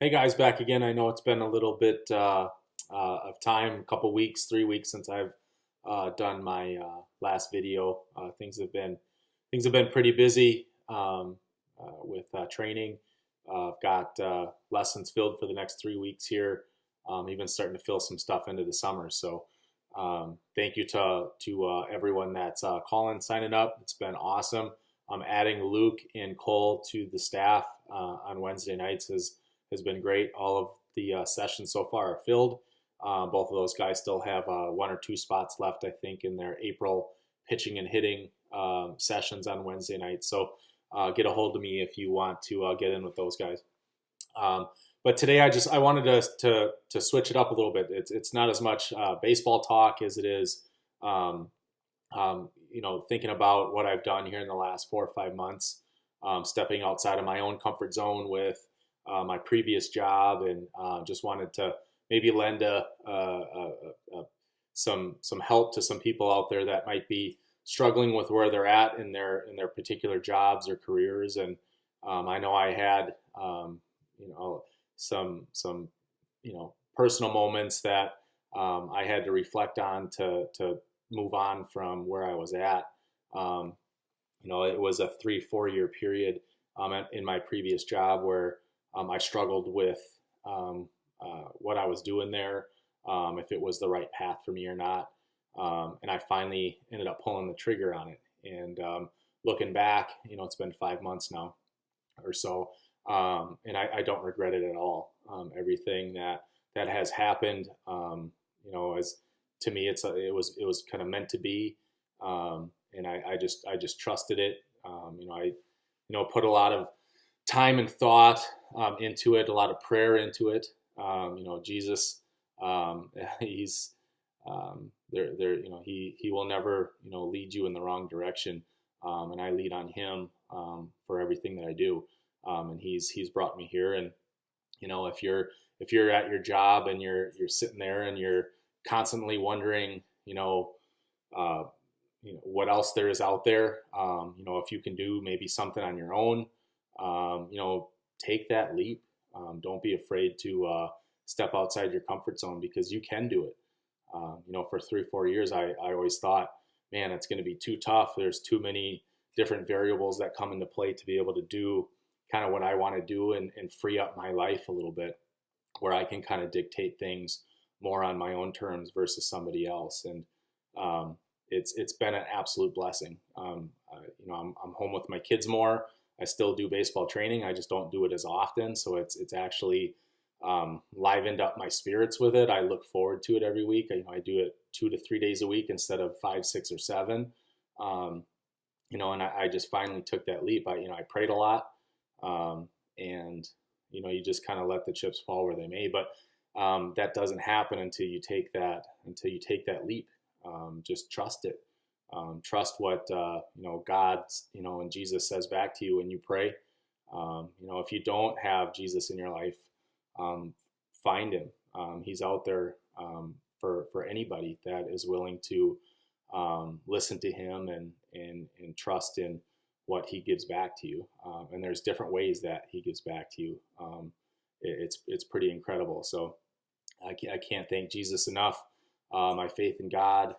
Hey guys, back again. I know it's been a little bit of time, a couple weeks, 3 weeks since I've done my last video. Things have been pretty busy with training. I've got lessons filled for the next 3 weeks here. Even starting to fill some stuff into the summer. So thank you to everyone that's calling, signing up. It's been awesome. Adding Luke and Cole to the staff on Wednesday nights has been great. All of the sessions so far are filled. Both of those guys still have one or two spots left, I think, in their April pitching and hitting sessions on Wednesday nights. So get a hold of me if you want to get in with those guys. But today I wanted to switch it up a little bit. It's not as much baseball talk as it is thinking about what I've done here in the last 4 or 5 months, stepping outside of my own comfort zone with my previous job, and just wanted to maybe lend some help to some people out there that might be struggling with where they're at in their particular jobs or careers. And I know I had some personal moments that I had to reflect on to move on from where I was at. It was a 3-4 year period in my previous job where I struggled with what I was doing there, if it was the right path for me or not. And I finally ended up pulling the trigger on it. And looking back, it's been 5 months now or so, and I don't regret it at all. Everything that has happened, as to me, it was kind of meant to be, and I just trusted it. I put a lot of time and thought into it, a lot of prayer into it. Jesus, he's there. He will never lead you in the wrong direction, and I lead on him for everything that I do. And he's brought me here. And if you're at your job and you're sitting there and you're constantly wondering, what else there is out there, if you can do maybe something on your own, take that leap. Don't be afraid to step outside your comfort zone, because you can do it. For 3-4 years, I always thought, man, it's going to be too tough. There's too many different variables that come into play to be able to do kind of what I want to do, and free up my life a little bit, where I can kind of dictate things more on my own terms versus somebody else. And it's been an absolute blessing. I'm home with my kids more. I still do baseball training. I just don't do it as often. So it's actually livened up my spirits with it. I look forward to it every week. I do it 2 to 3 days a week instead of 5, 6, or 7. And I just finally took that leap. I prayed a lot, and you just kind of let the chips fall where they may. But that doesn't happen until you take that leap. Just trust it. Trust what God and Jesus says back to you when you pray. If you don't have Jesus in your life, find him. He's out there for anybody that is willing to listen to him and trust in what he gives back to you. And there's different ways that he gives back to you. It's pretty incredible. So I can't thank Jesus enough. My faith in God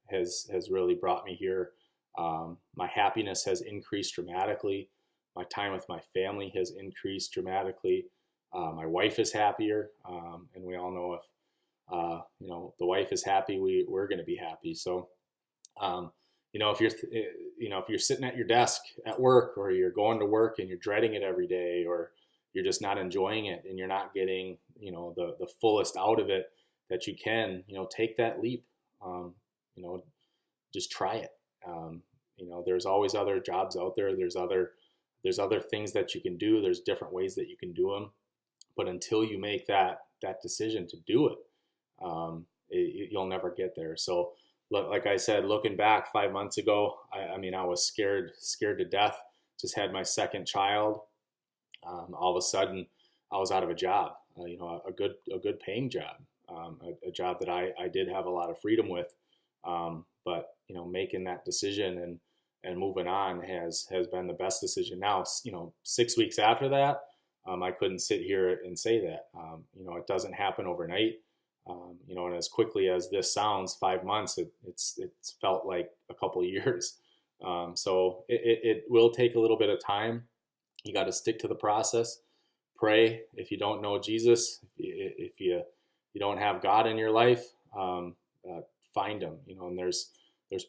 has really brought me here. My happiness has increased dramatically. My time with my family has increased dramatically. My wife is happier, and we all know if the wife is happy, we're going to be happy. So if you're sitting at your desk at work, or you're going to work and you're dreading it every day, or you're just not enjoying it and you're not getting the fullest out of it that you can, take that leap. Just try it. There's always other jobs out there. There's other things that you can do. There's different ways that you can do them. But until you make that decision to do it, you'll never get there. So, like I said, looking back 5 months ago, I was scared to death. Just had my second child. All of a sudden, I was out of a job. A good paying job, a job that I did have a lot of freedom with. But making that decision and moving on has been the best decision. Now, 6 weeks after that, I couldn't sit here and say that. It doesn't happen overnight. And as quickly as this sounds, 5 months, it's felt like a couple of years. So it will take a little bit of time. You got to stick to the process. Pray. If you don't know Jesus, if you don't have God in your life, find Him. And there's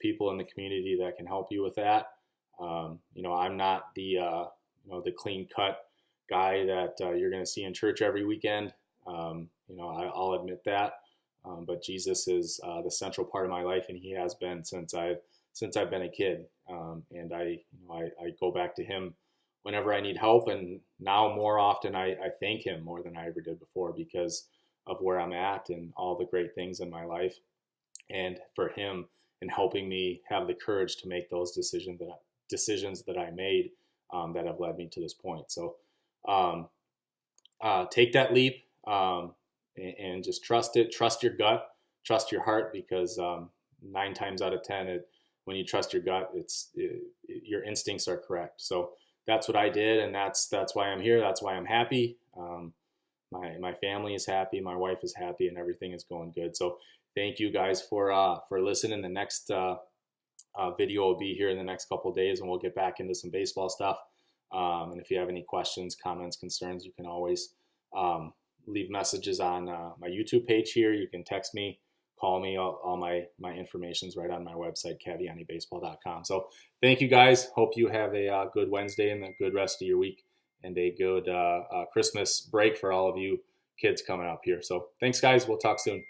people in the community that can help you with that. I'm not the clean cut guy that you're going to see in church every weekend. I'll admit that. But Jesus is the central part of my life, and He has been since I've been a kid. And I go back to Him whenever I need help, and now more often I thank Him more than I ever did before because of where I'm at and all the great things in my life, and for Him and helping me have the courage to make those decisions that I made that have led me to this point. So take that leap and just trust it. Trust your gut. Trust your heart, because 9 times out of 10, when you trust your gut, your instincts are correct. So that's what I did, and that's why I'm here. That's why I'm happy. My family is happy. My wife is happy, and everything is going good. So thank you guys for listening. The next video will be here in the next couple of days, and we'll get back into some baseball stuff. And if you have any questions, comments, concerns, you can always leave messages on my YouTube page here. You can text me, call me. All my information's right on my website, CavaianiBaseball.com. So thank you guys. Hope you have a good Wednesday and a good rest of your week, and a good Christmas break for all of you kids coming up here. So thanks, guys. We'll talk soon.